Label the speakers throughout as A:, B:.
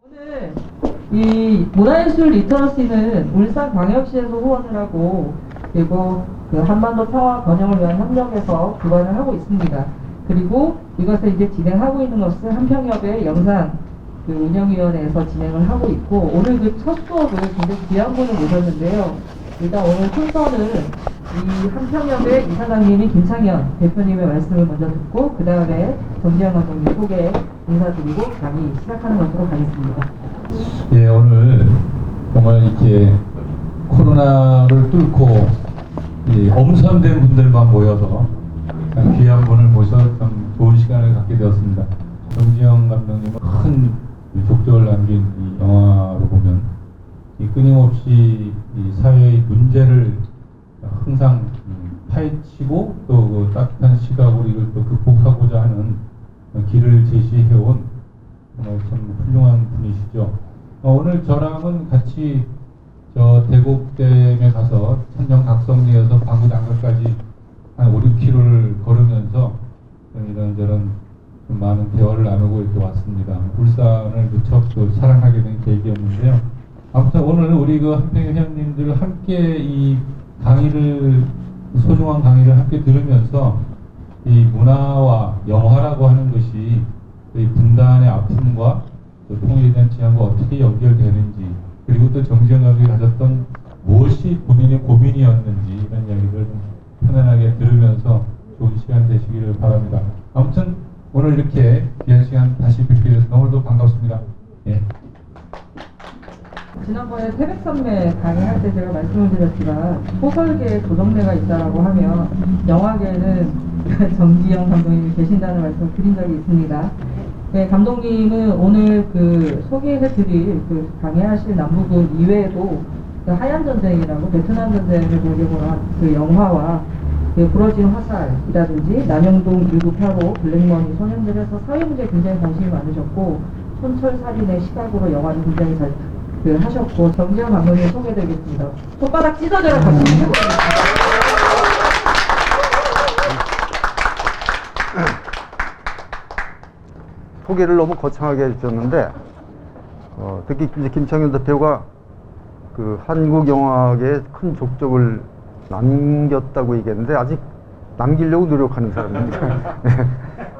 A: 오늘 이 문화예술 리터러시는 울산광역시에서 후원을 하고 그리고 그 한반도 평화 번영을 위한 협력에서 주관을 하고 있습니다. 그리고 이것을 이제 진행하고 있는 것은 한평협의 영상 그 운영위원회에서 진행을 하하고 있고 오늘 그 첫 수업을 굉장히 귀한 분을 모셨는데요. 일단 오늘 순서는 이 한평협의 이사장님인 김창현 대표님의 말씀을 먼저 듣고 그 다음에 정지영 감독님 소개 인사드리고 강의 시작하는 것으로 가겠습니다.
B: 예, 오늘 정말 이렇게 코로나를 뚫고 엄선된 분들만 모여서 참 귀한 분을 모셔서 참 좋은 시간을 갖게 되었습니다. 정지영 감독님은 큰 족적을 남긴 이 영화로 보면 끊임없이 이 사회의 문제를 항상 파헤치고 또 그 따뜻한 시각으로 이걸 또 극복하고자 하는 길을 제시해온 정말 참 훌륭한 분이시죠. 오늘 저랑은 같이 저 대곡댐에 가서 천정 각성리에서 방구단가까지 한 5, 6km를 걸으면서 이런저런 많은 대화를 나누고 이렇게 왔습니다. 울산을 무척 또 사랑하게 된 계기였는데요. 아무튼 오늘 우리 그 한평 회원님들 함께 이 강의를 소중한 강의를 함께 들으면서 이 문화와 영화라고 하는 것이 이 분단의 아픔과 또 통일에 대한 지향과 어떻게 연결되는지 그리고 또 정지영 감독이 가졌던 무엇이 본인의 고민이었는지 이런 이야기를 편안하게 들으면서 좋은 시간 되시기를 바랍니다. 아무튼 오늘 이렇게 귀한 시간 다시 뵙게 돼서 너무도 반갑습니다. 예.
A: 지난번에 태백산맥 강의할 때 제가 말씀을 드렸지만 소설계에 조정래가 있다라고 하면 영화계에는 정지영 감독님이 계신다는 말씀을 드린 적이 있습니다. 네, 감독님은 오늘 그 소개해드릴 그 강의하실 남부군 이외에도 그 하얀전쟁이라고 베트남 전쟁을 배경으로 한 그 영화와 그 부러진 화살이라든지 남영동 1985 블랙머니 소년들에서 사회문제에 굉장히 관심이 많으셨고 촌철살인의 시각으로 영화를 굉장히 잘 그 하셨고 정지영 감독님 소개해드리겠습니다. 손바닥 찢어져라 감독님.
C: 소개를 너무 거창하게 해주셨는데 특히 이제 김창현 대표가 그 한국 영화계에 큰 족적을 남겼다고 얘기했는데 아직 남기려고 노력하는 사람입니다.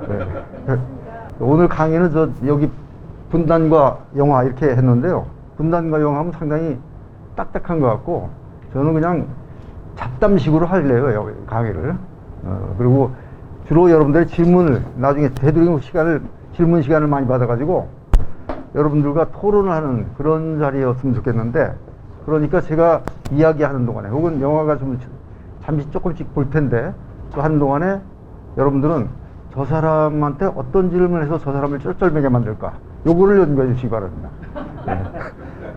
C: 네. 오늘 강의는 저 여기 분단과 영화 이렇게 했는데요. 분단과 영화 하면 상당히 딱딱한 것 같고 저는 그냥 잡담식으로 할래요 강의를. 그리고 주로 여러분들의 질문을 나중에 되도록 질문 시간을 많이 받아가지고 여러분들과 토론을 하는 그런 자리였으면 좋겠는데 그러니까 제가 이야기하는 동안에 혹은 영화가 좀 잠시 조금씩 볼 텐데 또 하는 동안에 여러분들은 저 사람한테 어떤 질문을 해서 저 사람을 쩔쩔매게 만들까 요거를 연구해 주시기 바랍니다. 네.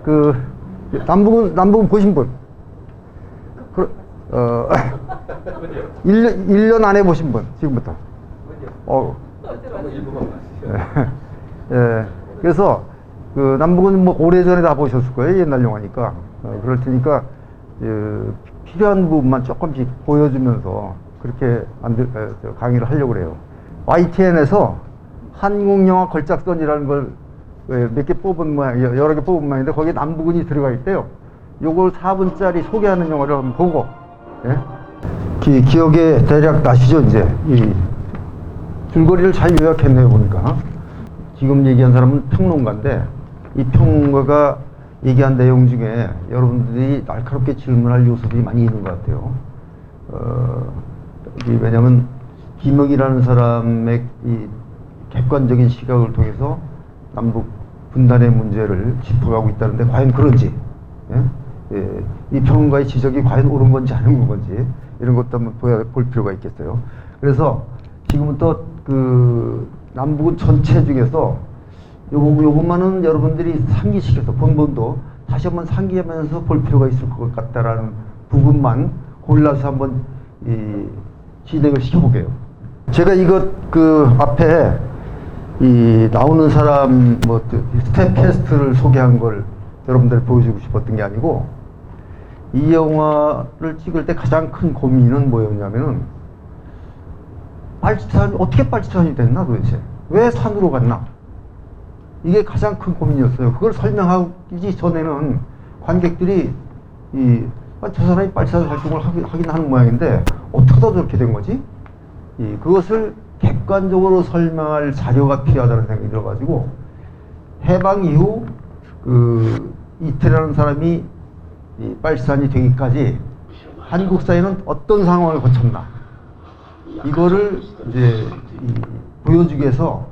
C: 그 남북은 보신 분? 1년 안에 보신 분 지금부터? 예. 그래서 그 남북은 뭐 오래전에 다 보셨을 거예요. 옛날 영화니까. 그럴 테니까 필요한 부분만 조금씩 보여주면서 그렇게 강의를 하려고 그래요. YTN에서 한국영화 걸작선이라는 걸 몇 개 뽑은 모양, 여러 개 뽑은 모양인데 거기에 남북은이 들어가 있대요. 요걸 4분짜리 소개하는 영화를 한번 보고, 예? 기억에 대략 나시죠, 이제? 이 줄거리를 잘 요약했네요, 보니까. 지금 얘기한 사람은 평론가인데, 이 평론가가 얘기한 내용 중에 여러분들이 날카롭게 질문할 요소들이 많이 있는 것 같아요. 왜냐면, 김혁이라는 사람의 이 객관적인 시각을 통해서 남북 분단의 문제를 짚어가고 있다는데 과연 그런지, 예? 예, 이 평론가의 지적이 과연 옳은 건지 아닌 건지 이런 것도 한번 볼 필요가 있겠어요. 그래서 지금은 또 그 남북은 전체 중에서 요것만은 여러분들이 상기시켜서 본본도 다시 한번 상기하면서 볼 필요가 있을 것 같다라는 부분만 골라서 한번 진행을 시켜볼게요. 제가 이것 그 앞에 이 나오는 사람 뭐 스텝 캐스트를 소개한 걸 여러분들 보여주고 싶었던 게 아니고 이 영화를 찍을 때 가장 큰 고민은 뭐였냐면은 빨치산이 어떻게 빨치산이 됐나 도대체 왜 산으로 갔나 이게 가장 큰 고민이었어요. 그걸 설명하기 전에는 관객들이 저 사람이 빨치산 활동을 하긴 하는 모양인데 어떻게 다 저렇게 된 거지? 그것을 객관적으로 설명할 자료가 필요하다는 생각이 들어가지고 해방 이후 이태라는 사람이 빨치산이 되기까지 한국 사회는 어떤 상황을 거쳤나 이거를 이제 보여주기 위해서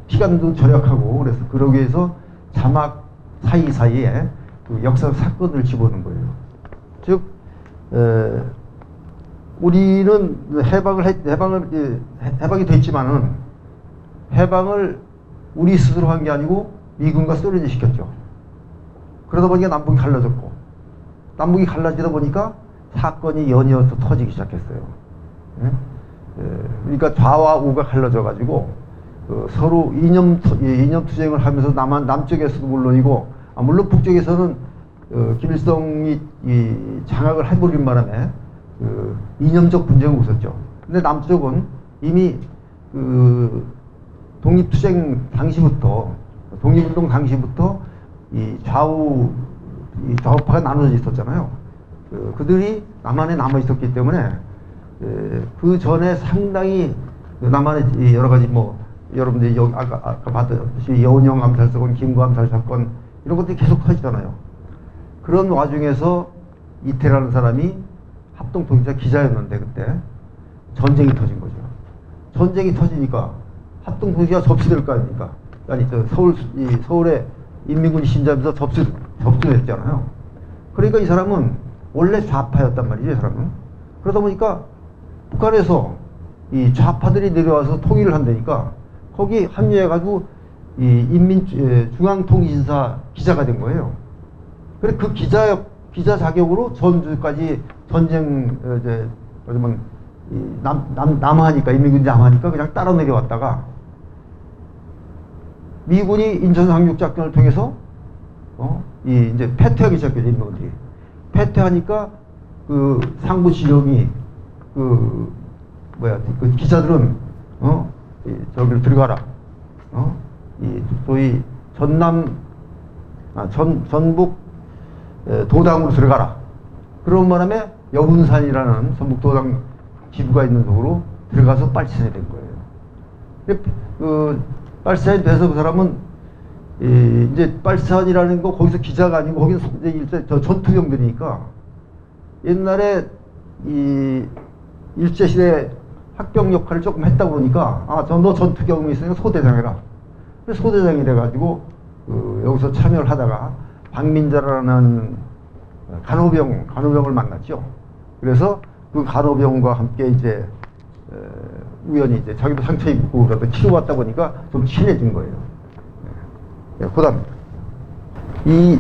C: 시간도 절약하고 그래서 그러기 위해서 자막 사이사이에 그 역사 사건을 집어넣은 거예요. 즉 우리는 해방이 됐지만은 해방을 우리 스스로 한 게 아니고 미군과 소련이 시켰죠. 그러다 보니까 남북이 갈라졌고 남북이 갈라지다 보니까 사건이 연이어서 터지기 시작했어요. 그러니까 좌와 우가 갈라져 가지고 서로 이념 투쟁을 하면서 남쪽에서도 물론이고 물론 북쪽에서는 김일성이 장악을 해버린 바람에 이념적 분쟁이 웃었죠. 근데 남쪽은 이미 독립투쟁 당시부터 독립운동 당시부터 좌우파가 나눠져 있었잖아요. 그들이 남한에 남아 있었기 때문에 그 전에 상당히 남한의 여러 가지 여러분들이 아까 봤듯이 여운형 암살 사건, 김구 암살 사건 이런 것들이 계속 터지잖아요. 그런 와중에서 이태라는 사람이 합동통일자 기자였는데 그때 전쟁이 터진 거죠. 전쟁이 터지니까 합동통일자가 접수될 거 아닙니까? 아니 서울에 인민군이 신자면서 접수됐잖아요. 그러니까 이 사람은 원래 좌파였단 말이죠. 이 사람은. 그러다 보니까 북한에서 이 좌파들이 내려와서 통일을 한다니까 거기 합류해가지고 중앙통신사 기자가 된 거예요. 그래 그 기자 자격으로 전주까지 전쟁 남하니까 인민군이 남하니까 그냥 따라 내려왔다가 미군이 인천 상륙 작전을 통해서 이제 패퇴하기 시작했죠. 인민군들이 패퇴하니까 그 상부 지령이 그 기자들은 저기를 들어가라. 소위 전북 도당으로 들어가라. 그런 바람에 여군산이라는 전북 도당 지부가 있는 쪽으로 들어가서 빨치산이 된 거예요. 빨치산이 돼서 그 사람은 이제 빨치산이라는 거 거기서 기자가 아니고 거기는 이제 전투병들이니까 옛날에 일제시대 학병 역할을 조금 했다 그러니까 너 전투 경험이 있으니까 소대장 해라. 그래서 소대장이 돼가지고 여기서 참여를 하다가 박민자라는 간호병을 만났죠. 그래서 그 간호병과 함께 이제 우연히 이제 자기도 상처 입고 그러다 치료받다 보니까 좀 친해진 거예요. 그다음 이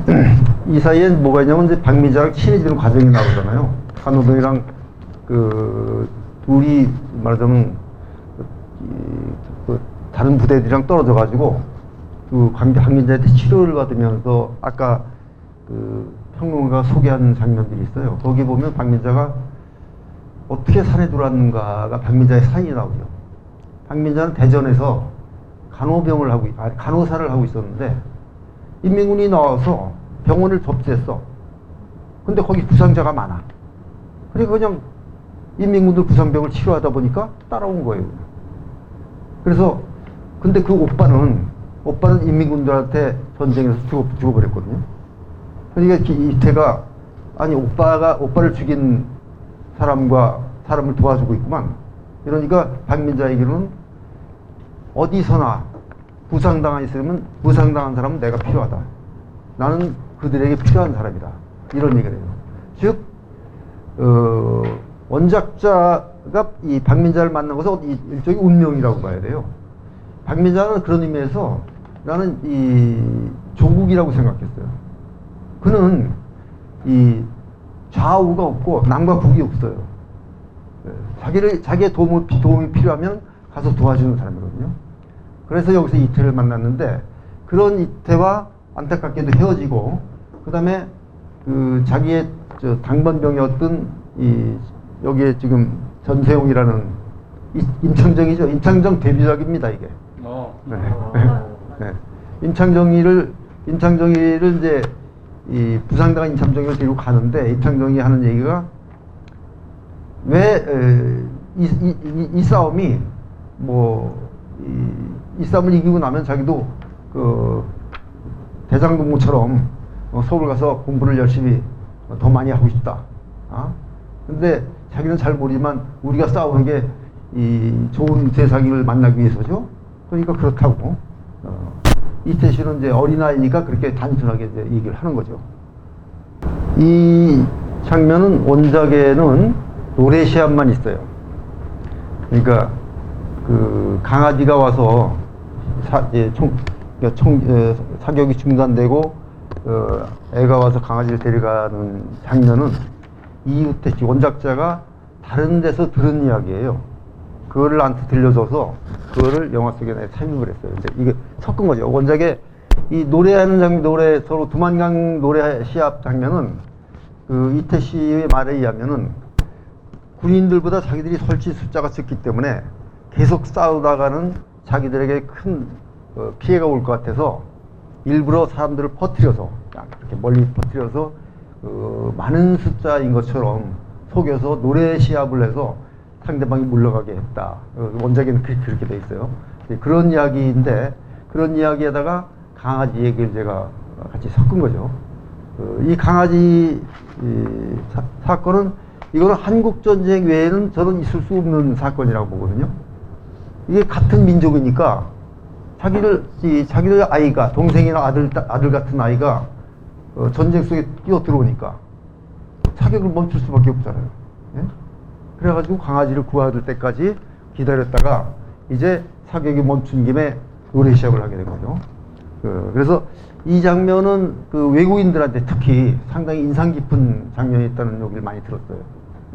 C: 사이엔 뭐가 있냐면 이제 박민자랑 친해지는 과정이 나오잖아요. 간호병이랑 둘이 말하자면 다른 부대들이랑 떨어져 가지고 박민자한테 치료를 받으면서 아까 평론가가 소개한 장면들이 있어요. 거기 보면 박민자가 어떻게 산에 들어왔는가가 박민자의 사인이 나오죠. 박민자는 대전에서 간호사를 하고 있었는데 인민군이 나와서 병원을 접수했어. 근데 거기 부상자가 많아. 그러니까 그냥 인민군들 부상병을 치료하다 보니까 따라온 거예요. 그래서 근데 그 오빠는 인민군들한테 전쟁에서 죽어버렸거든요. 그러니까 이태가 아니 오빠를 죽인 사람을 도와주고 있구만. 이러니까 박민자에게는 어디서나 부상당한 사람은 내가 필요하다. 나는 그들에게 필요한 사람이다. 이런 얘기를 해요. 즉 원작자가 이 박민자를 만난 것은 일종의 운명이라고 봐야 돼요. 박민자는 그런 의미에서 나는 이 조국이라고 생각했어요. 그는 이 좌우가 없고 남과 북이 없어요. 자기의 도움이 필요하면 가서 도와주는 사람이거든요. 그래서 여기서 이태를 만났는데 그런 이태와 안타깝게도 헤어지고 그 다음에 자기의 당번병이었던 여기에 지금 전세용이라는 임창정이죠. 임창정 데뷔작입니다 이게. 네. 예. 임창정이를 이제 이 부상당한 임창정이를 데리고 가는데 임창정이 하는 얘기가 왜 이 싸움이 이 싸움을 이기고 나면 자기도 그 대장동무처럼 서울 가서 공부를 열심히 더 많이 하고 싶다. 근데 자기는 잘 모르지만 우리가 싸우는 게 이 좋은 세상을 만나기 위해서죠. 그러니까 그렇다고. 이태씨는 이제 어린아이니까 그렇게 단순하게 이제 얘기를 하는 거죠. 이 장면은 원작에는 노래 시합만 있어요. 그러니까 그 강아지가 와서 사격이 중단되고 애가 와서 강아지를 데려가는 장면은 이유태 씨 원작자가 다른 데서 들은 이야기예요. 그거를 나한테 들려줘서 그거를 영화 속에 내가 참여를 했어요. 이제 이게 섞은 거죠. 원작에 이 노래하는 장면, 서로 두만강 노래 시합 장면은 그 이태 씨의 말에 의하면은 군인들보다 자기들이 설치 숫자가 적기 때문에 계속 싸우다가는 자기들에게 큰 피해가 올 것 같아서 일부러 사람들을 퍼뜨려서 그렇게 멀리 퍼뜨려서 많은 숫자인 것처럼 속여서 노래 시합을 해서 상대방이 물러가게 했다. 원작에는 그렇게 돼 있어요. 그런 이야기인데 그런 이야기에다가 강아지 얘기를 제가 같이 섞은 거죠. 이 강아지 사건은 이거는 한국전쟁 외에는 저는 있을 수 없는 사건이라고 보거든요. 이게 같은 민족이니까 자기들 아이가, 동생이나 아들 같은 아이가 전쟁 속에 뛰어 들어오니까 사격을 멈출 수밖에 없잖아요. 예? 그래가지고 강아지를 구할 때까지 기다렸다가 이제 사격이 멈춘 김에 노래 시합을 하게 된 거죠. 그래서 이 장면은 그 외국인들한테 특히 상당히 인상 깊은 장면이었다는 얘기를 많이 들었어요.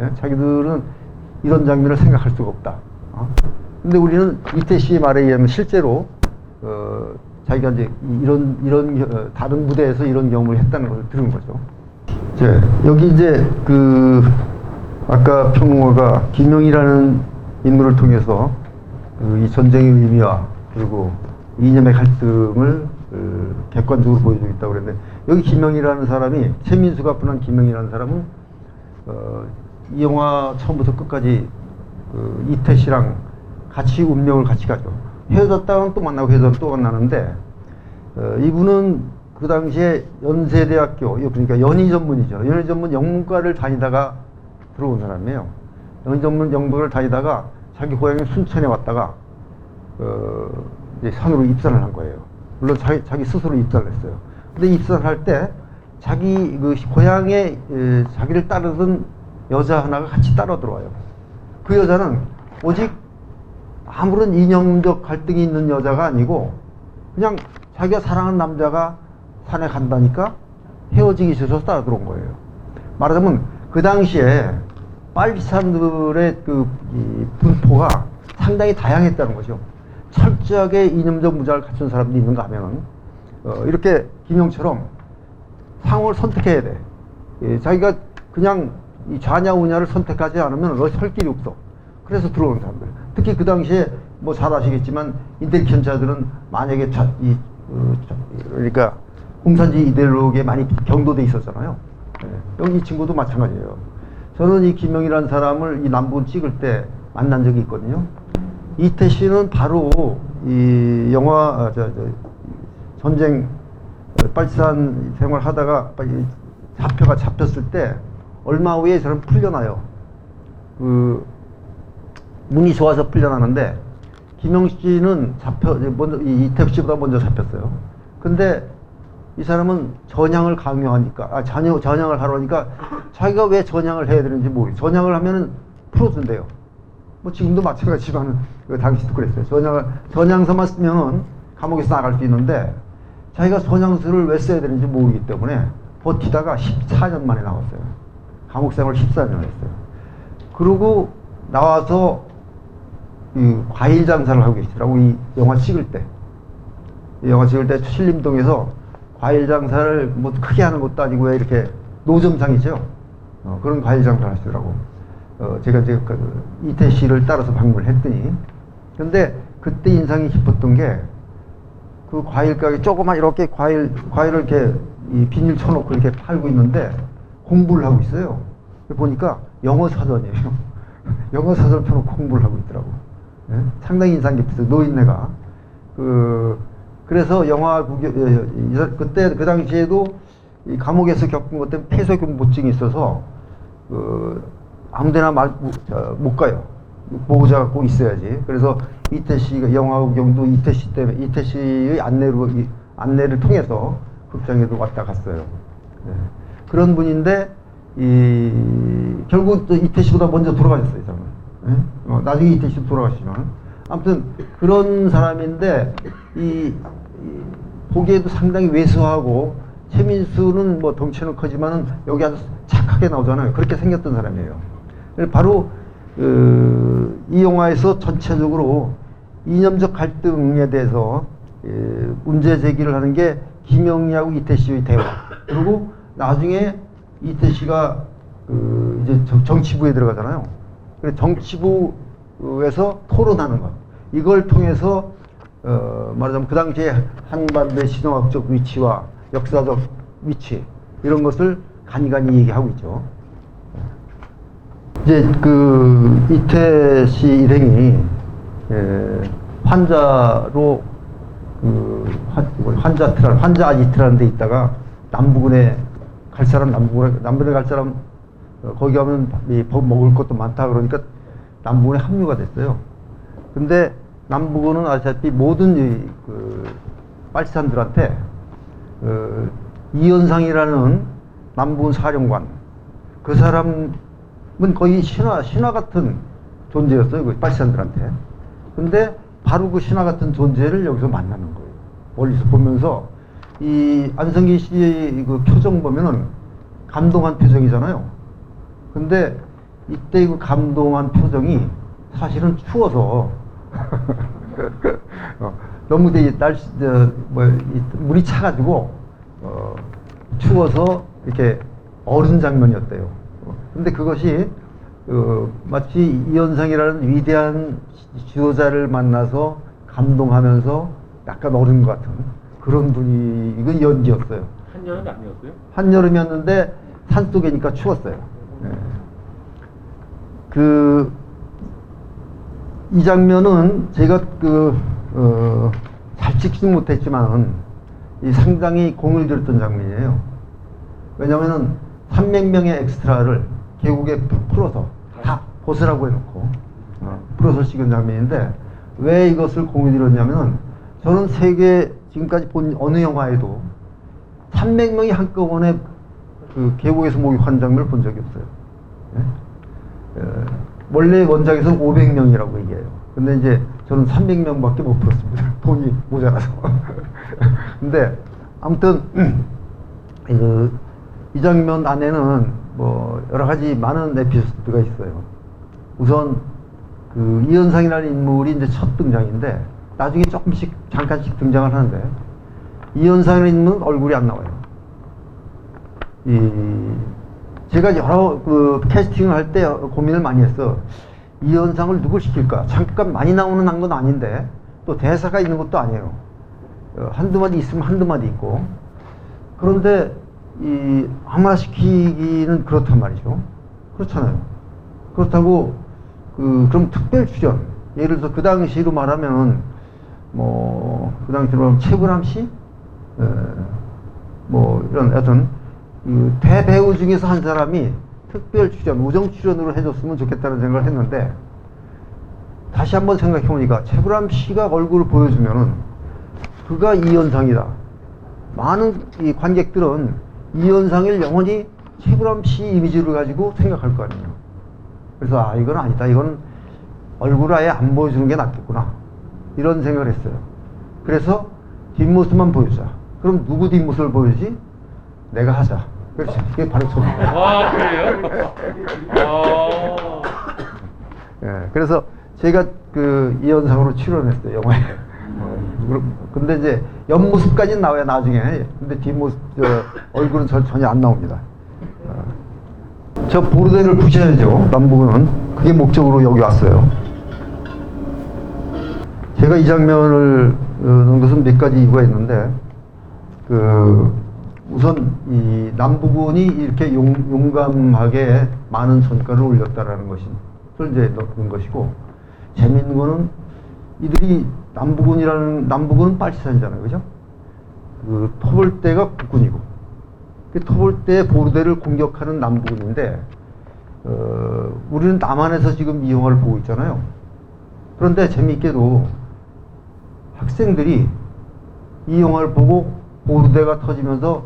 C: 예? 자기들은 이런 장면을 생각할 수가 없다. 근데 우리는 이태 씨의 말에 의하면 실제로 자기가 이제 이런 다른 무대에서 이런 경험을 했다는 것을 들은 거죠. 여기 이제 아까 평론가가 김영이라는 인물을 통해서 이 전쟁의 의미와 그리고 이념의 갈등을 객관적으로 보여주고 있다고 그랬는데, 여기 김영이라는 사람이, 최민수가 분한 김영이라는 사람은 이 영화 처음부터 끝까지 이태 씨랑 같이 운명을 같이 가죠. 헤어졌다가는 또 만나고 헤어졌다가 또 만나는데, 이분은 그 당시에 연세대학교, 그러니까 연희전문이죠. 연희전문 영문과를 다니다가 들어온 사람이에요. 연희전문 영문과를 다니다가 자기 고향인 순천에 왔다가 이제 산으로 입산을 한 거예요. 물론 자기 스스로 입산을 했어요. 근데 입산을 할 때 자기 그 고향에 자기를 따르던 여자 하나가 같이 따라 들어와요. 그 여자는 오직 아무런 이념적 갈등이 있는 여자가 아니고 그냥 자기가 사랑하는 남자가 산에 간다니까 헤어지기 싫어서 따라 들어온 거예요. 말하자면 그 당시에 빨치산들의 이 분포가 상당히 다양했다는 거죠. 철저하게 이념적 무장을 갖춘 사람도 있는가 하면은 이렇게 김영처럼 상호를 선택해야 돼. 자기가 그냥 이 좌냐 우냐를 선택하지 않으면 설 길이 없어. 그래서 들어오는 사람들. 특히 그 당시에 뭐 잘 아시겠지만 인텔리전자들은 만약에 그러니까 공산주의 이데올로기에 많이 경도돼 있었잖아요. 여기 이 친구도 마찬가지예요. 저는 이 김영이라는 사람을 이 남북을 찍을 때 만난 적이 있거든요. 이태 씨는 바로 이 영화 전쟁 빨치산 생활하다가 사표가 잡혔을 때 얼마 후에 저는 풀려나요. 운이 좋아서 풀려나는데 김영 씨는 이태 씨보다 먼저 잡혔어요. 근데 이 사람은 전향을 강요하니까, 전향을 하러 하니까 자기가 왜 전향을 해야 되는지 모르겠어요. 전향을 하면은 풀어준대요. 뭐 지금도 마찬가지지만 당시도 그랬어요. 전향서만 쓰면은 감옥에서 나갈 수 있는데 자기가 전향서를 왜 써야 되는지 모르기 때문에 버티다가 14년 만에 나왔어요. 감옥 생활을 14년 했어요. 그러고 나와서 이 과일 장사를 하고 계시더라고. 이 영화 찍을 때. 이 영화 찍을 때 신림동에서 과일 장사를 뭐 크게 하는 것도 아니고 왜 이렇게 노점상이죠. 그런 과일 장사를 하시더라고. 제가 이제 이태 씨를 따라서 방문을 했더니, 근데 그때 인상이 깊었던 게 그 과일 가게 조그만 이렇게 과일을 이렇게 이 비닐 쳐놓고 이렇게 팔고 있는데 공부를 하고 있어요. 보니까 영어 사전이에요. 영어 사전 펴놓고 공부를 하고 있더라고. 예? 상당히 인상 깊었어요. 노인네가. 그래서 영화 그때 그 당시에도 이 감옥에서 겪은 것 때문에 폐쇄공포증이 있어서 아무데나 못 가요. 보호자가 꼭 있어야지. 그래서 이태씨가 영화 구경도 이태씨 때문에 이태씨의 안내를 통해서 극장에도 왔다 갔어요. 네. 그런 분인데 결국 또 이태씨보다 먼저 돌아가셨어요, 저는. 네? 나중에 이태씨 돌아가시지만 아무튼 그런 사람인데 보기에도 상당히 왜소하고 최민수는 뭐 덩치는 크지만은 여기 아주 착하게 나오잖아요. 그렇게 생겼던 사람이에요. 바로 이 영화에서 전체적으로 이념적 갈등에 대해서 문제 제기를 하는 게 김영희하고 이태씨의 대화. 그리고 나중에 이태씨가 이제 정치부에 들어가잖아요. 그래서 정치부에서 토론하는 것. 이걸 통해서 말하자면 그 당시에 한반도의 신화학적 위치와 역사적 위치 이런 것을 간간히 얘기하고 있죠. 이제 이태 씨 일행이 환자로 환자 아지트라는 데 있다가 남부군에 갈 사람 남부군에 갈 사람 거기 가면 먹을 것도 많다 그러니까 남부군에 합류가 됐어요. 근데 남부군은 아시다시피 모든 빨치산들한테 이현상이라는 남부군 사령관 그 사람은 거의 신화 같은 존재였어요. 그 빨치산들한테. 근데 바로 그 신화 같은 존재를 여기서 만나는 거예요. 멀리서 보면서 이 안성기 씨의 그 표정 보면은 감동한 표정이잖아요. 근데 이때 그 감동한 표정이 사실은 추워서 너무 날씨 물이 차가지고 추워서 이렇게 얼은 장면이었대요. 근데 그것이 마치 이현상이라는 위대한 지도자를 만나서 감동하면서 약간 얼은 것 같은 그런 분위기 연기였어요.
D: 한여름 아니었어요?
C: 한여름이었는데 산속이니까 추웠어요. 네. 이 장면은 제가 잘 찍지는 못했지만 상당히 공을 들였던 장면이에요. 왜냐면은 300명의 엑스트라를 계곡에 풀어서 다 벗으라고 해놓고 풀어서 찍은 장면인데 왜 이것을 공을 들였냐면은 저는 세계 지금까지 본 어느 영화에도 300명이 한꺼번에 그 계곡에서 목욕한 장면을 본 적이 없어요. 네? 원래 원작에서는 500명이라고 얘기해요. 근데 이제 저는 300명밖에 못 풀었습니다. 돈이 모자라서. 근데 아무튼 이 장면 안에는 뭐 여러 가지 많은 에피소드가 있어요. 우선 이현상이라는 인물이 이제 첫 등장인데 나중에 조금씩 잠깐씩 등장을 하는데 이현상이라는 인물은 얼굴이 안 나와요. 제가 여러 캐스팅을 할 때 고민을 많이 했어. 이현상을 누굴 시킬까? 잠깐 많이 나오는 한 건 아닌데 또 대사가 있는 것도 아니에요. 한두 마디 있으면 한두 마디 있고. 그런데 아마 시키기는 그렇단 말이죠. 그렇잖아요. 그렇다고 그럼 특별 출연 예를 들어서 그 당시로 말하면 그 당시로 말하면 최불암 씨? 이런 어떤 대배우 중에서 한 사람이 특별 출연, 우정 출연으로 해줬으면 좋겠다는 생각을 했는데 다시 한번 생각해보니까 최불암 씨가 얼굴을 보여주면은 그가 이현상이다. 많은 이 관객들은 이현상을 영원히 최불암 씨 이미지를 가지고 생각할 거 아니에요. 그래서 이건 아니다. 이건 얼굴을 아예 안 보여주는 게 낫겠구나. 이런 생각을 했어요. 그래서 뒷모습만 보여주자. 그럼 누구 뒷모습을 보여주지? 내가 하자. 그렇지. 그게 바로 저입니다.
D: 와, 그래요?
C: 예, 그래서 제가 이현상으로 출연했어요, 영화에. 근데 이제 옆모습까지는 나와요, 나중에. 근데 뒷모습, 얼굴은 전혀 안 나옵니다. 저 보르데를 부셔야죠, 남부군은. 그게 목적으로 여기 왔어요. 제가 이 장면을 넣은 것은 몇 가지 이유가 있는데, 우선 이 남부군이 이렇게 용감하게 많은 성과를 올렸다라는 것을 이제 넣은 것이고, 재미있는 거는 이들이 남부군은 빨치산이잖아요, 그죠? 그 토벌대가 국군이고, 그 토벌대 보르대를 공격하는 남부군인데, 우리는 남한에서 지금 이 영화를 보고 있잖아요. 그런데 재미있게도 학생들이 이 영화를 보고 보르대가 터지면서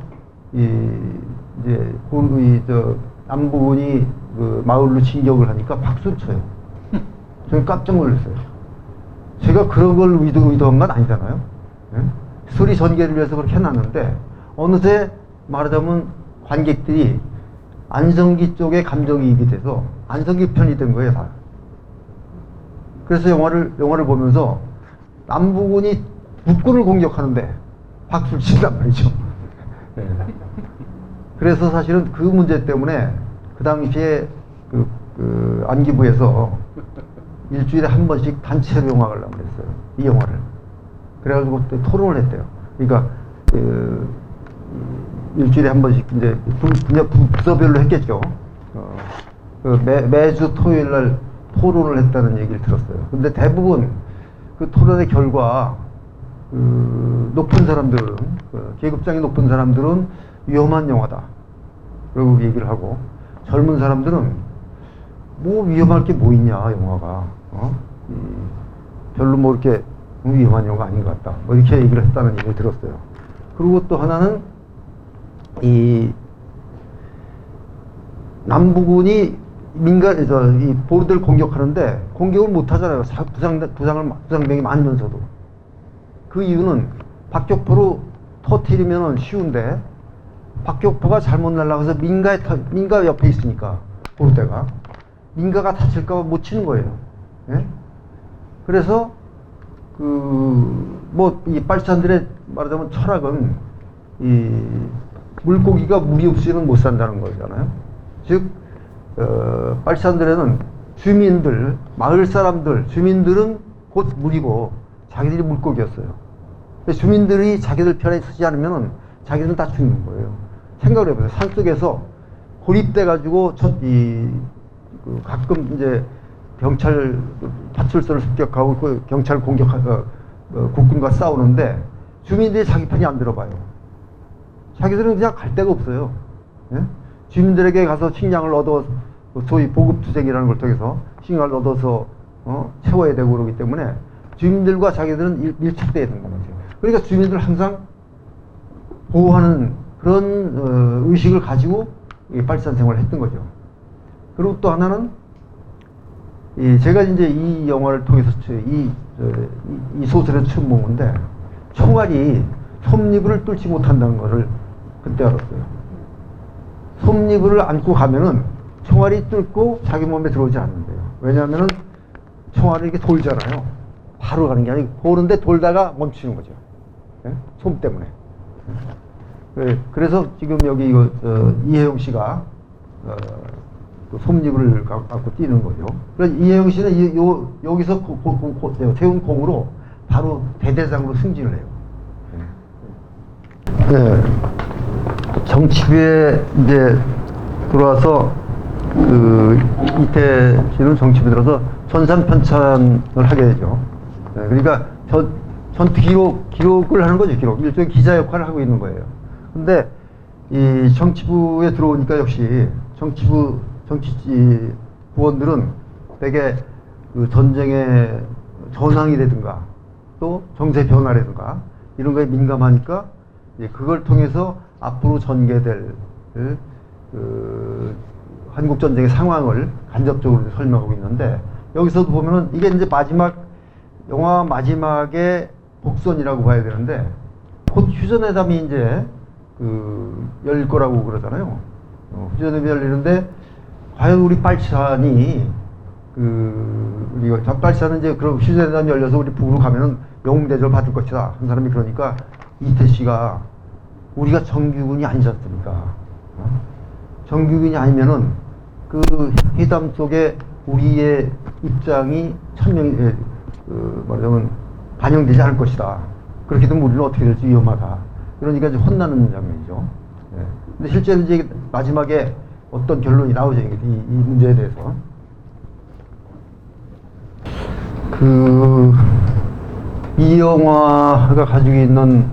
C: 이제 남부군이 그 마을로 진격을 하니까 박수를 쳐요. 저는 깜짝 놀랐어요. 제가 그런 걸 의도한 건 아니잖아요. 예? 스토리 전개를 위해서 그렇게 해놨는데 어느새 말하자면 관객들이 안성기 쪽에 감정이입이 돼서 안성기 편이 된 거예요, 다. 그래서 영화를 보면서 남부군이 북군을 공격하는데 박수를 친단 말이죠. 네. 그래서 사실은 그 문제 때문에 그 당시에 그 안기부에서 일주일에 한 번씩 단체로 영화를 하려고 했어요. 이 영화를. 그래가지고 또 토론을 했대요. 그러니까 일주일에 한 번씩 이제 부서별로 했겠죠. 매주 토요일 날 토론을 했다는 얘기를 들었어요. 근데 대부분 그 토론의 결과 높은 사람들은 계급장이 높은 사람들은 위험한 영화다 라고 얘기를 하고, 젊은 사람들은 뭐 위험할 게 뭐 있냐 영화가 별로 뭐 이렇게 위험한 영화가 아닌 것 같다 뭐 이렇게 얘기를 했다는 얘기를 들었어요. 그리고 또 하나는 이 남부군이 이 보르대를 공격하는데 공격을 못 하잖아요. 부상병이 많으면서도. 그 이유는 박격포로 터뜨리면 쉬운데 박격포가 잘못 날아가서 민가 옆에 있으니까 보르대가 민가가 다칠까봐 못 치는 거예요. 예? 그래서 이 빨치산들의 말하자면 철학은 이 물고기가 물이 없이는 못 산다는 거잖아요. 즉 빨치산들에는 마을 사람들, 주민들은 곧 물이고 자기들이 물고기였어요. 주민들이 자기들 편에 서지 않으면 자기들은 다 죽는 거예요. 생각을 해보세요. 산속에서 고립돼가지고 가끔 이제 경찰 파출소를 습격하고 그 경찰 국군과 싸우는데 주민들이 자기 편이 안 들어봐요. 자기들은 그냥 갈 데가 없어요. 예? 주민들에게 가서 식량을 얻어, 소위 보급투쟁이라는 걸 통해서 식량을 얻어서 채워야 되고 그러기 때문에 주민들과 자기들은 밀착되어 있는 거죠. 그러니까 주민들을 항상 보호하는 그런 의식을 가지고 빨치산 생활을 했던 거죠. 그리고 또 하나는 제가 이제 이 영화를 통해서 이 소설에서 처음 본 건데, 총알이 솜니부를 뚫지 못한다는 것을 그때 알았어요. 솜니부를 안고 가면은 총알이 뚫고 자기 몸에 들어오지 않는데요. 왜냐하면은 총알이 이렇게 돌잖아요. 바로 가는 게 아니고 도는데 돌다가 멈추는 거죠. 네? 솜 때문에. 네. 그래서 지금 여기 이혜영 씨가 솜니부를 갖고 뛰는 거죠. 그래서 이혜영 씨는 여기서 세운 공으로 바로 대대장으로 승진을 해요. 네. 정치부에 이제 들어와서 이태 씨는 정치부에 들어서 전산편찬을 하게 되죠. 네. 그러니까 전투 기록을 하는 거죠. 일종의 기자 역할을 하고 있는 거예요. 근데 이 정치부에 들어오니까 역시 정치 부원들은 되게 그 전쟁의 전황이라든가 또 정세 변화라든가 이런 거에 민감하니까 그걸 통해서 앞으로 전개될 한국 전쟁의 상황을 간접적으로 설명하고 있는데, 여기서도 보면은 이게 이제 영화 마지막에 복선이라고 봐야 되는데, 곧 휴전회담이 이제 열릴 거라고 그러잖아요. 휴전회담이 열리는데 과연 우리 빨치산이 우리가 빨치산은 이제 그럼 휴전회담이 열려서 우리 북으로 가면은 영웅 대접을 받을 것이다 한 사람이, 그러니까 이태 씨가 우리가 정규군이 아니지 않습니까? 정규군이 아니면은 그 회담 속에 우리의 입장이 말하자면 반영되지 않을 것이다. 그렇게 되면 우리는 어떻게 될지 위험하다. 그러니까 이제 혼나는 장면이죠. 예. 근데 실제로 이제 마지막에 어떤 결론이 나오죠. 이 문제에 대해서. 이 영화가 가지고 있는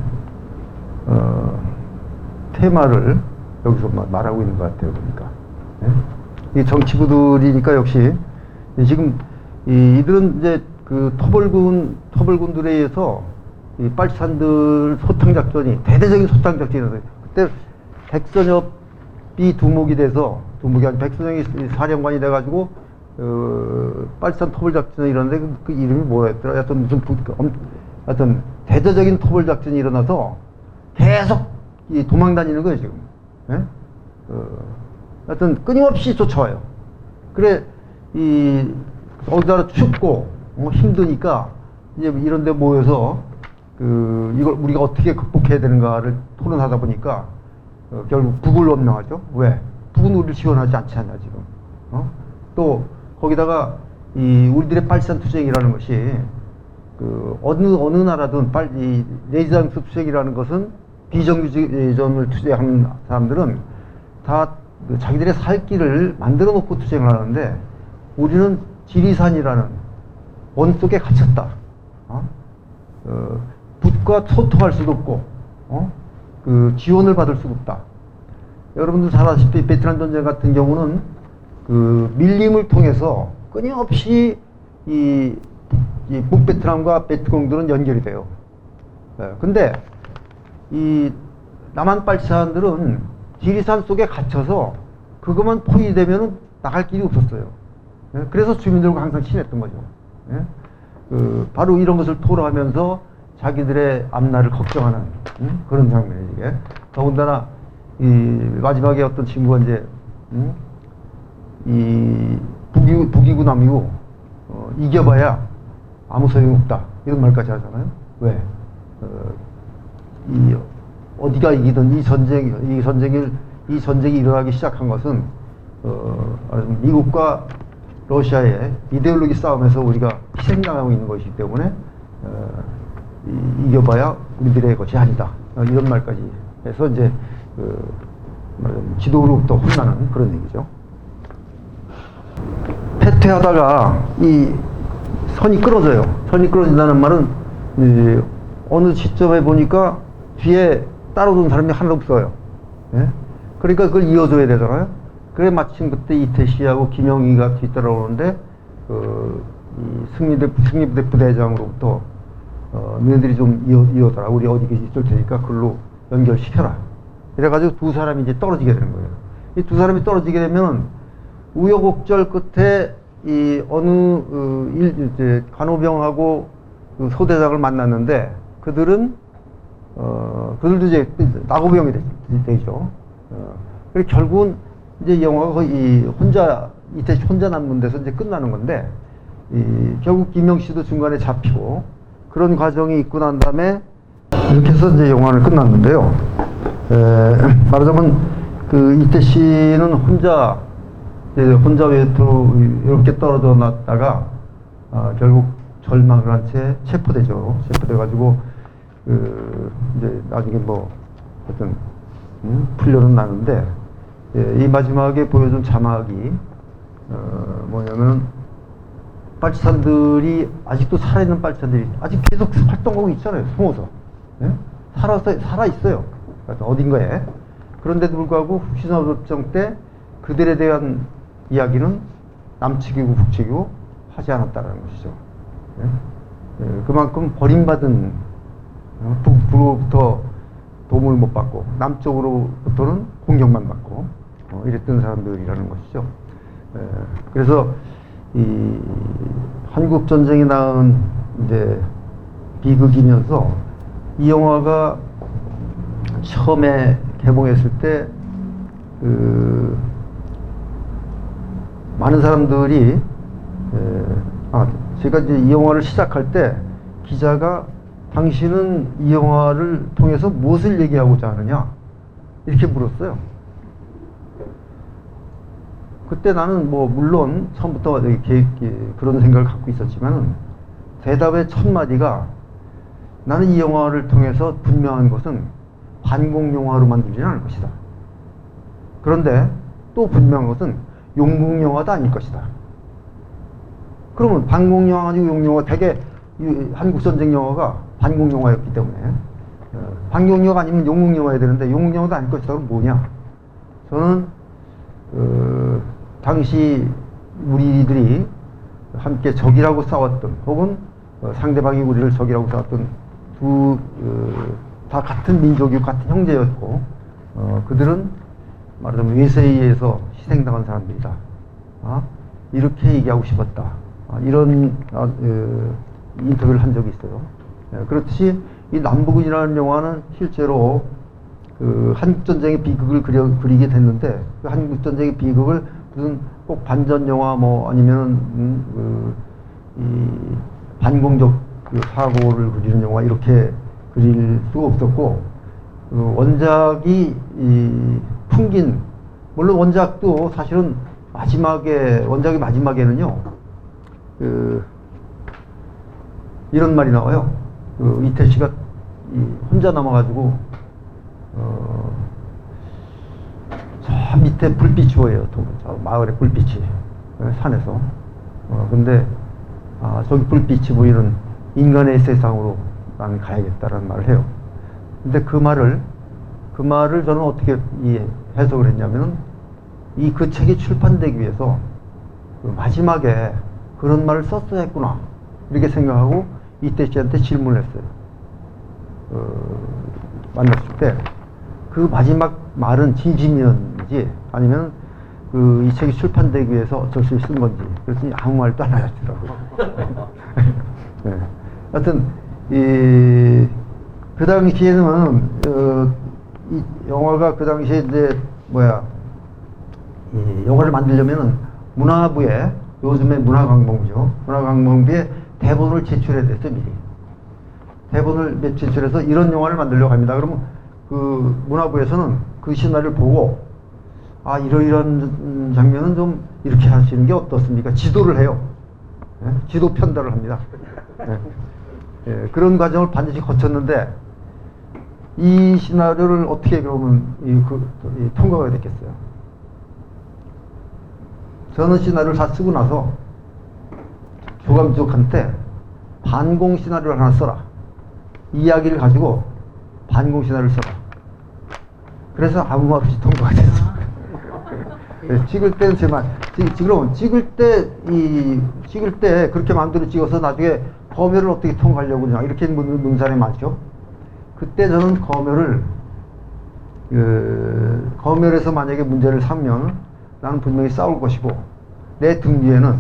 C: 테마를 여기서 말하고 있는 것 같아요, 보니까. 예? 이 정치부들이니까 역시 지금 이들은 이제 그 토벌군들에 의해서 이 빨치산들 소탕작전이 대대적인 소탕작전이었어요. 그때 백선엽이 두목이 돼서 두목이 아니라 백선엽이 사령관이 돼가지고 빨치산 토벌작전이 일어났는데 그 이름이 뭐였더라? 하여튼 무슨 하여튼 대대적인 토벌작전이 일어나서 계속 도망 다니는 거예요 지금. 예? 하여튼 끊임없이 쫓아와요. 그래 어디다 춥고 힘드니까 이제 이런 데 모여서 이걸 우리가 어떻게 극복해야 되는가를 토론하다 보니까 결국 북을 원명하죠. 왜? 북은 우리를 지원하지 않지 않냐 지금. 또 거기다가 우리들의 빨치산 투쟁이라는 것이 어느 나라든 이 레지던스 투쟁이라는 것은 비정규직을 투쟁하는 사람들은 다 자기들의 살 길을 만들어 놓고 투쟁을 하는데 우리는 지리산이라는 원 속에 갇혔다. 북과 소통할 수도 없고 지원을 받을 수도 없다. 여러분들 잘 아시다시피 베트남 전쟁 같은 경우는 밀림을 통해서 끊임없이 이 북베트남과 베트공들은 연결이 돼요. 근데 이 남한 빨치산들은 지리산 속에 갇혀서 그것만 포위되면 나갈 길이 없었어요. 그래서 주민들과 항상 친했던 거죠. 바로 이런 것을 토로하면서 자기들의 앞날을 걱정하는 그런 장면이에요, 이게. 더군다나 이 마지막에 어떤 친구가 이제 이 북이고 남이고 이겨봐야 아무 소용없다 이런 말까지 하잖아요. 왜? 어디가 이기든 이 전쟁이 일어나기 시작한 것은 미국과 러시아의 이데올로기 싸움에서 우리가 희생당하고 있는 것이기 때문에 이겨봐야 우리들의 것이 아니다. 이런 말까지 해서 이제 지도로부터 혼나는 그런 얘기죠. 패퇴하다가 이 선이 끊어져요. 선이 끊어진다는 말은 어느 시점에 보니까 뒤에 따라오는 사람이 하나도 없어요. 예? 그러니까 그걸 이어줘야 되잖아요. 그래 마침 그때 이태씨하고 김영희가 뒤따라오는데 이 승리부대 부대장으로부터 너희들이 좀 이어더라. 우리 어디 있을 테니까 그걸로 연결시켜라. 이래가지고 두 사람이 이제 떨어지게 되는 거예요. 이 두 사람이 떨어지게 되면은 우여곡절 끝에 이 이제 간호병하고 그 소대장을 만났는데 그들도 이제 나고병이 되죠. 그리고 결국은 이제 영화가 거의 이태씨 혼자 남는 데서 이제 끝나는 건데, 결국 김영 씨도 중간에 잡히고, 그런 과정이 있고 난 다음에, 이렇게 해서 이제 영화는 끝났는데요. 말하자면, 이태씨는 혼자 외투로 이렇게 떨어져 놨다가, 결국 절망을 한 채 체포되죠. 체포돼가지고, 이제 나중에 어떤, 풀려는 나는데, 이 마지막에 보여준 자막이 뭐냐면 빨치산들이 아직도 살아있는 빨치산들이 아직 계속 활동하고 있잖아요. 숨어서 살아 있어요. 어딘가에. 그런데도 불구하고 흑신사업정 때 그들에 대한 이야기는 남측이고 북측이고 하지 않았다는 것이죠. 그만큼 버림받은 북으로부터 도움을 못 받고 남쪽으로부터는 공격만 받고 이랬던 사람들이라는 것이죠. 그래서 이 한국 전쟁이 낳은 이제 비극이면서 이 영화가 처음에 개봉했을 때 많은 사람들이 제가 이제 이 영화를 시작할 때 기자가 당신은 이 영화를 통해서 무엇을 얘기하고자 하느냐 이렇게 물었어요. 그때 나는 물론 처음부터 그런 생각을 갖고 있었지만 대답의 첫 마디가 나는 이 영화를 통해서 분명한 것은 반공 영화로 만들지는 않을 것이다. 그런데 또 분명한 것은 용국 영화도 아닐 것이다. 그러면 반공 영화 아니고 용국 영화, 대개 한국 전쟁 영화가 반공 영화였기 때문에 반공 영화가 아니면 용국 영화여야 되는데 용국 영화도 아닐 것이다. 그럼 뭐냐? 저는 당시 우리들이 함께 적이라고 싸웠던, 혹은 상대방이 우리를 적이라고 싸웠던 다 같은 민족이고 같은 형제였고, 그들은 말하자면 외세에 의해서 희생당한 사람들이다. 이렇게 얘기하고 싶었다. 이런 인터뷰를 한 적이 있어요. 그렇듯이 이 남북은이라는 영화는 실제로 그 한국전쟁의 비극을 그리게 됐는데, 그 한국전쟁의 비극을 무슨 꼭 반전 영화 뭐 아니면 이 반공적 그 사고를 그리는 영화 이렇게 그릴 수가 없었고, 원작이 풍긴, 물론 원작도 사실은 원작의 마지막에는요, 이런 말이 나와요. 이태 씨가 혼자 남아가지고 저 밑에 불빛이 보여요. 저 마을에 불빛이, 산에서. 근데 저기 불빛이 보이는 인간의 세상으로 나는 가야겠다라는 말을 해요. 근데 그 말을 저는 어떻게 해석을 했냐면은, 그 책이 출판되기 위해서 그 마지막에 그런 말을 썼어야 했구나, 이렇게 생각하고 이태 씨한테 질문을 했어요. 만났을 때 그 마지막 말은 진심이었는지 아니면 이 책이 출판되기 위해서 어쩔 수 쓴 건지, 그랬더니 아무 말도 안 하시더라고요. 네. 하여튼 그 당시에는 이 영화가 그 당시에 이제 이 영화를 만들려면은 문화부에, 요즘에 문화광복부죠, 문화광복부에 대본을 제출해야 됐어요. 미리 대본을 제출해서 이런 영화를 만들려고 합니다. 그러면 그 문화부에서는 그 시나리오를 보고, 이러이런 장면은 좀 이렇게 하시는 게 어떻습니까? 지도를 해요. 네? 지도 편달을 합니다. 네. 그런 과정을 반드시 거쳤는데, 이 시나리오를 어떻게 그러면 통과가 됐겠어요? 저는 시나리오를 다 쓰고 나서 조감독한테 반공 시나리오를 하나 써라, 이야기를 가지고 반공 시나리오를 써라. 그래서 아무 말 없이 통과가 됐어요. 네, 찍을 때는 제발 찍을 때 그렇게 마음대로 찍어서 나중에 검열을 어떻게 통과하려고 그냥 이렇게 묻는 사람이 많죠. 그때 저는 검열에서 만약에 문제를 삼면 나는 분명히 싸울 것이고, 내 등 뒤에는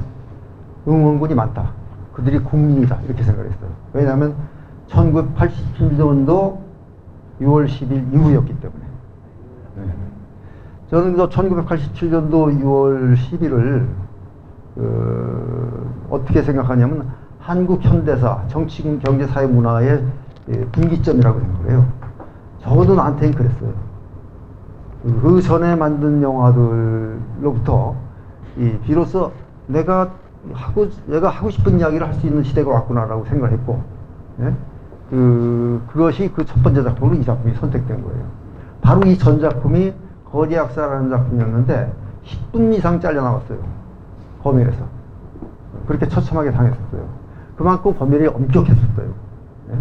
C: 응원군이 많다, 그들이 국민이다, 이렇게 생각했어요. 왜냐하면 1987년도 6월 10일 이후였기 때문에. 저는 1987년도 6월 10일을 어떻게 생각하냐면, 한국 현대사, 정치, 경제, 사회, 문화의 분기점이라고 생각을 해요. 적어도 나한테는 그랬어요. 그 전에 만든 영화들로부터 비로소 내가 하고 싶은 이야기를 할 수 있는 시대가 왔구나라고 생각을 했고, 예? 그것이 그 첫 번째 작품으로 이 작품이 선택된 거예요. 바로 이 전 작품이 거리학사라는 작품이었는데 10분 이상 잘려 나갔어요. 검열에서. 그렇게 처참하게 당했었어요. 그만큼 검열이 엄격했었어요. 예?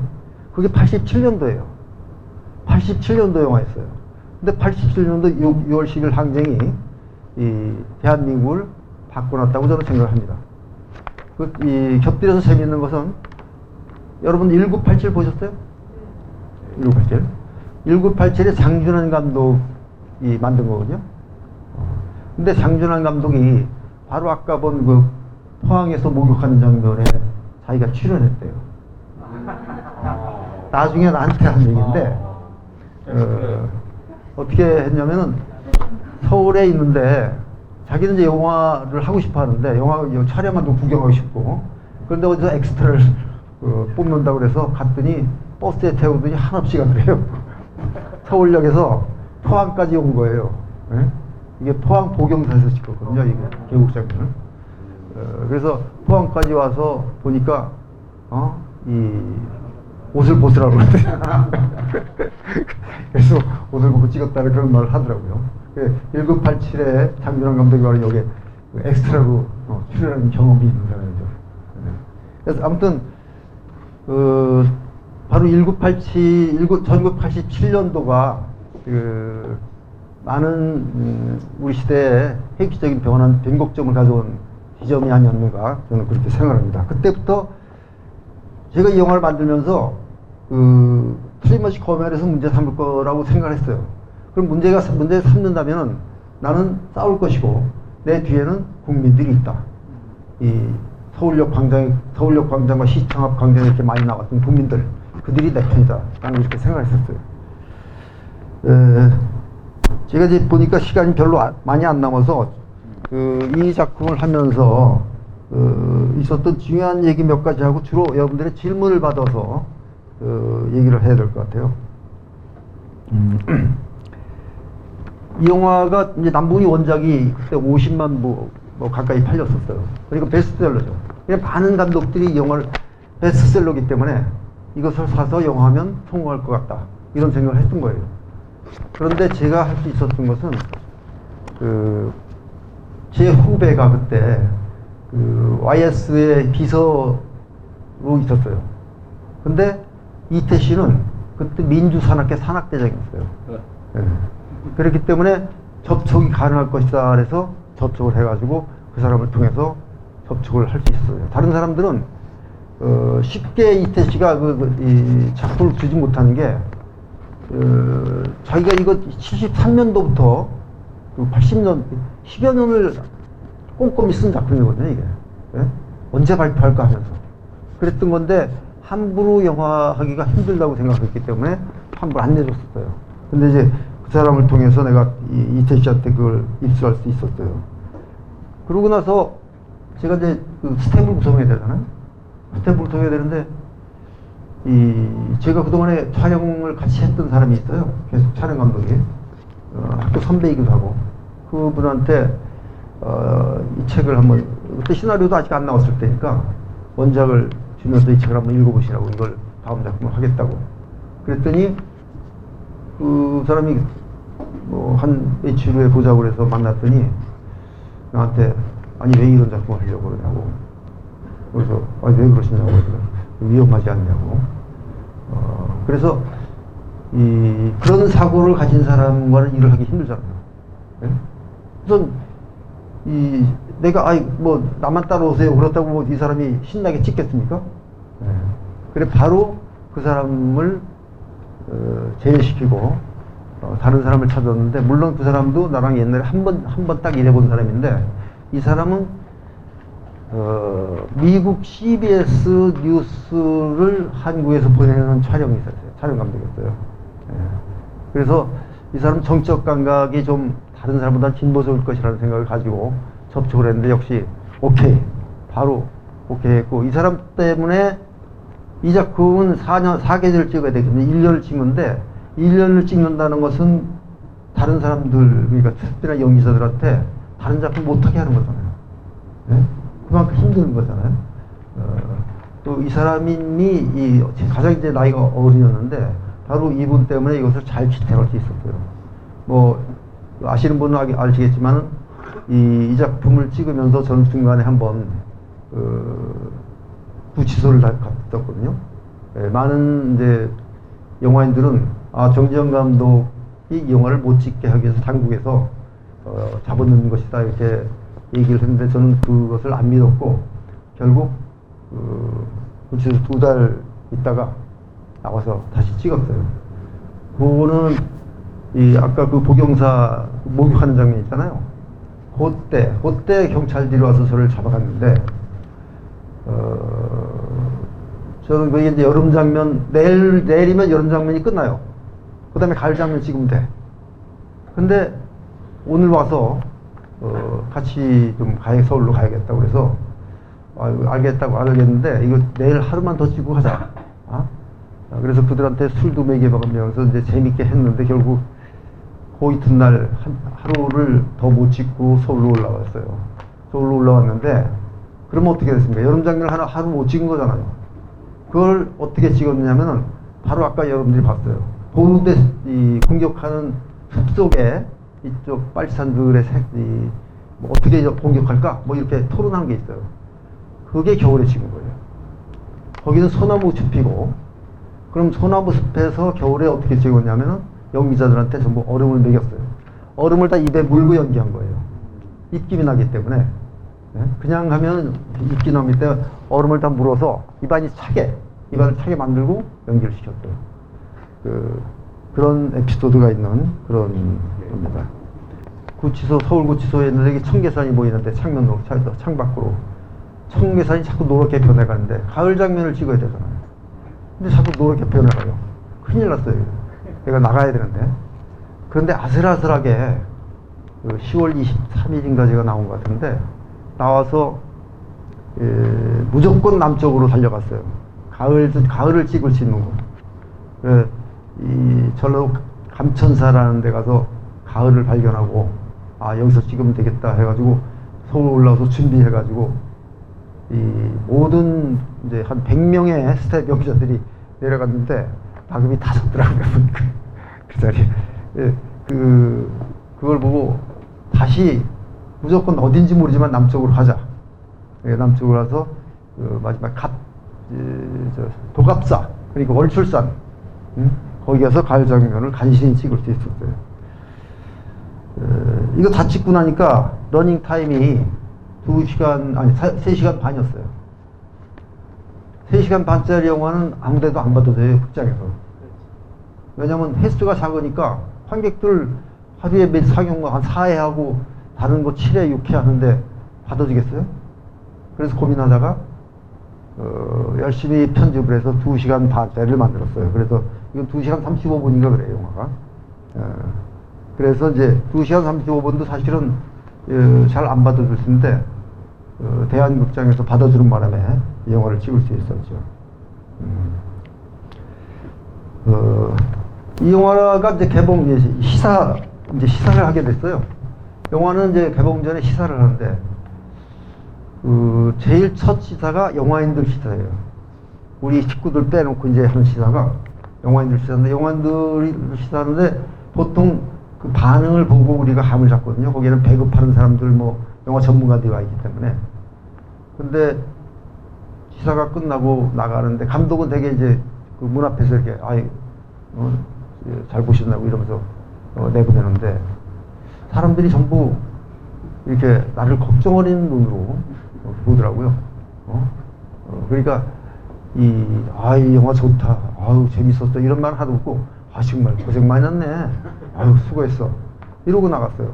C: 그게 87년도예요. 87년도 영화였어요. 근데 87년도 6월 10일 항쟁이 대한민국을 바꿔놨다고 저는 생각을 합니다. 곁들여서 재미있는 것은, 여러분 1987 보셨어요? 1987. 1987에 장준환 감독이 만든 거거든요. 근데 장준환 감독이 바로 아까 본 그 포항에서 목욕하는 장면에 자기가 출연했대요. 나중에 나한테 한 얘기인데, 어떻게 했냐면은 서울에 있는데 자기는 이제 영화를 하고 싶어 하는데, 영화 촬영만 좀 구경하고 싶고, 그런데 어디서 엑스트라를 뽑는다고 그래서 갔더니 버스에 태우더니 한없이 가더래요. 서울역에서 포항까지 온 거예요. 네? 이게 포항 보경사에서 찍었거든요, 이게 개국장면을. 그래서 포항까지 와서 보니까 옷을 벗으라고 그러더라고요. 그래서 옷을 벗고 찍었다는 그런 말을 하더라고요. 1987에 장준환 감독이 바로 여기에 엑스트라로 출연한 경험이 있는 사람이죠. 그래서 아무튼 바로 1987년도가 많은 우리 시대에 획기적인 변곡점을 가져온 지점이 아니었는가 저는 그렇게 생각합니다. 그때부터 제가 이 영화를 만들면서 틀림없이 검열에서 문제 삼을 거라고 생각을 했어요. 그럼 문제를 삼는다면 나는 싸울 것이고 내 뒤에는 국민들이 있다. 이 서울역 광장과 시청 앞 광장에 이렇게 많이 나왔던 국민들, 그들이 내 편이다. 나는 이렇게 생각을 했었어요. 제가 이제 보니까 시간이 별로 많이 안 남아서 이 작품을 하면서 있었던 중요한 얘기 몇 가지 하고 주로 여러분들의 질문을 받아서 얘기를 해야 될 것 같아요. 이 영화가 이제 남궁희 원작이 그때 50만 뭐 가까이 팔렸었어요. 그러니까 베스트셀러죠. 그냥 많은 감독들이 이 영화를 베스트셀러기 때문에 이것을 사서 영화하면 성공할 것 같다. 이런 생각을 했던 거예요. 그런데 제가 할 수 있었던 것은 제 후배가 그때 YS의 비서로 있었어요. 근데 이태 씨는 그때 민주산악회 산악대장이었어요. 네. 그렇기 때문에 접촉이 가능할 것이다 그래서 접촉을 해가지고 그 사람을 통해서 접촉을 할 수 있었어요. 다른 사람들은 쉽게 이태 씨가 이 작품을 주지 못하는 게 자기가 이거 73년도부터 80년 10여 년을 꼼꼼히 쓴 작품이거든요. 이게 언제 발표할까 하면서 그랬던 건데 함부로 영화하기가 힘들다고 생각했기 때문에 함부로 안 내줬었어요. 근데 이제 그 사람을 통해서 내가 이태 씨한테 그걸 입수할 수 있었어요. 그러고 나서 제가 이제 스텝을 구성해야 되잖아요. 스텝을 구성해야 되는데 제가 그동안에 촬영을 같이 했던 사람이 있어요. 계속 촬영 감독이 학교 선배이기도 하고 그분한테 이 책을 한번 그때 시나리오도 아직 안 나왔을 때니까 원작을 주면서 이 책을 한번 읽어보시라고 이걸 다음 작품을 하겠다고 그랬더니 그 사람이 한 며칠 후에 보자고 해서 만났더니 나한테 아니 왜 이런 작품을 하려고 그러냐고 그래서 아니 왜 그러시냐고 그래서 위험하지 않냐고 그래서 그런 사고를 가진 사람과는 일을 하기 힘들잖아요. 네? 우선 내가 나만 따라오세요 그렇다고 이 사람이 신나게 찍겠습니까? 네. 그래 바로 그 사람을 제외시키고 다른 사람을 찾았는데 물론 그 사람도 나랑 옛날에 한 번 딱 일해본 사람인데 이 사람은 미국 CBS 뉴스를 한국에서 보내는 촬영이 있었어요. 촬영 감독이었어요. 예. 그래서 이 사람 정적 감각이 좀 다른 사람보다 진보적일 것이라는 생각을 가지고 접촉을 했는데 역시 오케이. 바로 오케이 했고 이 사람 때문에 이 작품은 4계절 찍어야 되거든요. 1년을 찍는데 1년을 찍는다는 것은 다른 사람들 그러니까 특별한 연기자들한테 다른 작품 못하게 하는 거잖아요. 예? 그만큼 힘든 거잖아요. 또 이 사람이 가장 이제 나이가 어린이었는데 바로 이분 때문에 이것을 잘 지탱할 수 있었어요. 뭐 아시는 분은 아시겠지만 이 작품을 찍으면서 저는 중간에 한번 구치소를 갔었거든요. 예, 많은 이제 영화인들은 정지영 감독이 이 영화를 못 찍게 하기 위해서 당국에서 잡아놓는 것이다 이렇게 얘기를 했는데 저는 그것을 안 믿었고 결국 구치소 2달 있다가 나와서 다시 찍었어요. 그거는 아까 그 복용사 목욕하는 장면 있잖아요. 그때 경찰들이 와서 저를 잡아갔는데 저는 그게 이제 여름 장면 내일이면 여름 장면이 끝나요. 그 다음에 가을 장면 찍으면 돼. 근데 오늘 와서 같이 좀 서울로 가야겠다고 그래서 알겠다고 알겠는데 이거 내일 하루만 더 찍고 가자. 그래서 그들한테 술도 먹이면서 이제 재밌게 했는데 결국 그 이튿날 하루를 더 못 찍고 서울로 올라왔어요. 서울로 올라왔는데 그러면 어떻게 됐습니까? 여름 장면 하루 못 찍은 거잖아요. 그걸 어떻게 찍었냐면은 바로 아까 여러분들이 봤어요. 보루대 이 공격하는 숲속에 이쪽 빨치산들의 뭐 어떻게 공격할까? 뭐 이렇게 토론한 게 있어요. 그게 겨울에 찍은 거예요. 거기는 소나무 숲이고, 그럼 소나무 숲에서 겨울에 어떻게 찍었냐면은 연기자들한테 전부 얼음을 먹였어요. 얼음을 다 입에 물고 연기한 거예요. 입김이 나기 때문에. 그냥 하면 입기 나기 때문에 얼음을 다 물어서 입안을 차게 만들고 연기를 시켰어요. 그런 에피소드가 있는 그런 겁니다. 구치소, 서울구치소에 있는 여기 청계산이 보이는데 창면으로, 창밖으로. 청계산이 자꾸 노랗게 변해가는데 가을 장면을 찍어야 되잖아요. 근데 자꾸 노랗게 변해가요. 큰일 났어요. 내가 나가야 되는데. 그런데 아슬아슬하게 10월 23일인가 제가 나온 것 같은데 나와서 무조건 남쪽으로 달려갔어요. 가을을 찍을 수 있는 곳. 이 전라도 감천사라는 데 가서 가을을 발견하고 여기서 찍으면 되겠다 해가지고 서울 올라와서 준비해가지고 이 모든 이제 한 100명의 스텝 연기자들이 내려갔는데 방음이 다 섰더라고요. 그 자리에. 그걸 보고 다시 무조건 어딘지 모르지만 남쪽으로 가자. 남쪽으로 가서 마지막 도갑사, 그러니까 월출산, 거기 가서 가을 장면을 간신히 찍을 수 있었어요. 이거 다 찍고 나니까 러닝 타임이 3시간 반이었어요. 3시간 반짜리 영화는 아무데도 안 봐도 돼요, 극장에서. 왜냐면 횟수가 작으니까 관객들 하루에 몇 상영만 한 4회 하고 다른 거 7회, 6회 하는데 받아주겠어요? 그래서 고민하다가 열심히 편집을 해서 2시간 반짜리를 만들었어요. 그래서 이건 2시간 35분인가 그래요, 영화가. 그래서 이제 2시간 35분도 사실은 잘 안 받아줄 수 있는데 대한극장에서 받아주는 바람에 이 영화를 찍을 수 있었죠. 이 영화가 이제 시사를 하게 됐어요. 영화는 이제 개봉 전에 시사를 하는데 제일 첫 시사가 영화인들 시사예요. 우리 식구들 빼놓고 이제 하는 시사가 영화인들 시사인데, 영화인들 시사하는데 보통 그 반응을 보고 우리가 감을 잡거든요. 거기에는 배급하는 사람들, 뭐 영화 전문가들이 와 있기 때문에. 근데 시사가 끝나고 나가는데 감독은 되게 이제 그 문 앞에서 이렇게 잘 보신다고 이러면서 내보내는데 사람들이 전부 이렇게 나를 걱정 어린 눈으로 보더라고요. 그러니까 이 영화 좋다, 재밌었어, 이런 말 하도 없고, 정말 고생 많이 했네, 수고했어, 이러고 나갔어요.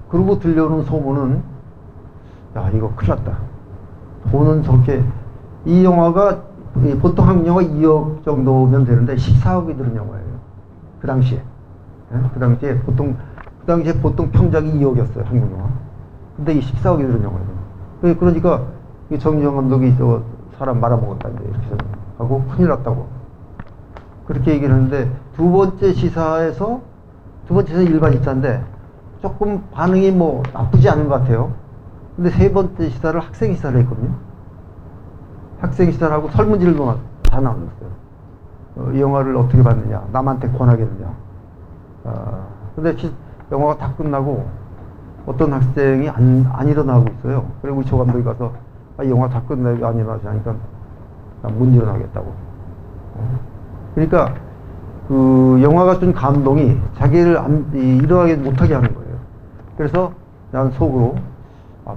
C: 그러고 들려오는 소문은, 이거 큰일 났다. 돈은 저렇게, 이 영화가 보통 한 영화 2억 정도면 되는데 14억이 드는 영화예요. 그 당시에. 그 당시에 보통 평작이 2억이었어요, 한국 영화. 근데 이 14억이 드는 영화예요. 그러니까 정지영 감독이 사람 말아먹었다, 이렇게 하고 큰일 났다고 그렇게 얘기를 했는데, 두 번째 시사는 일반 시사인데 조금 반응이 뭐 나쁘지 않은 것 같아요. 근데 세 번째 시사를 학생 시사를 했거든요. 학생 시사를 하고 설문지를 다 나왔어요. 이 영화를 어떻게 봤느냐, 남한테 권하겠느냐. 근데 영화가 다 끝나고 어떤 학생이 안 일어나고 있어요. 그리고 조 감독이 가서 이 영화 다 끝나고 안 일어나지 하니까 못 일어나겠다고. 그러니까 그 영화가 준 감동이 자기를 일어나게 못하게 하는 거예요. 그래서 나는 속으로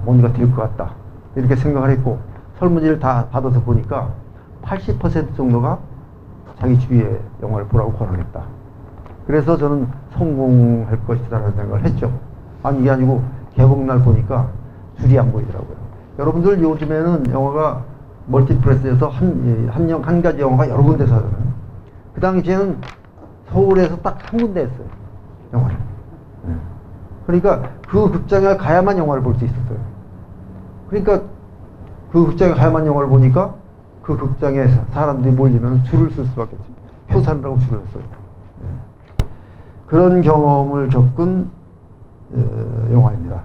C: 뭔가 될 것 같다, 이렇게 생각을 했고, 설문지를 다 받아서 보니까 80% 정도가 자기 주위에 영화를 보라고 권하겠다. 그래서 저는 성공할 것이다라는 생각을 했죠. 이게 아니고 개봉날 보니까 줄이 안 보이더라고요. 여러분들 요즘에는 영화가 멀티플렉스에서 한 가지 영화가 여러 군데서 하잖아요. 그 당시에는 서울에서 딱 한 군데 했어요, 영화를. 그러니까 그 극장에 가야만 영화를 볼 수 있었어요. 그러니까 그 극장에 가야만 영화를 보니까 그 극장에 사람들이 몰리면 줄을 쓸 수밖에 없어요. 표 사느라고 줄을 썼어요. 그런 경험을 겪은 영화입니다.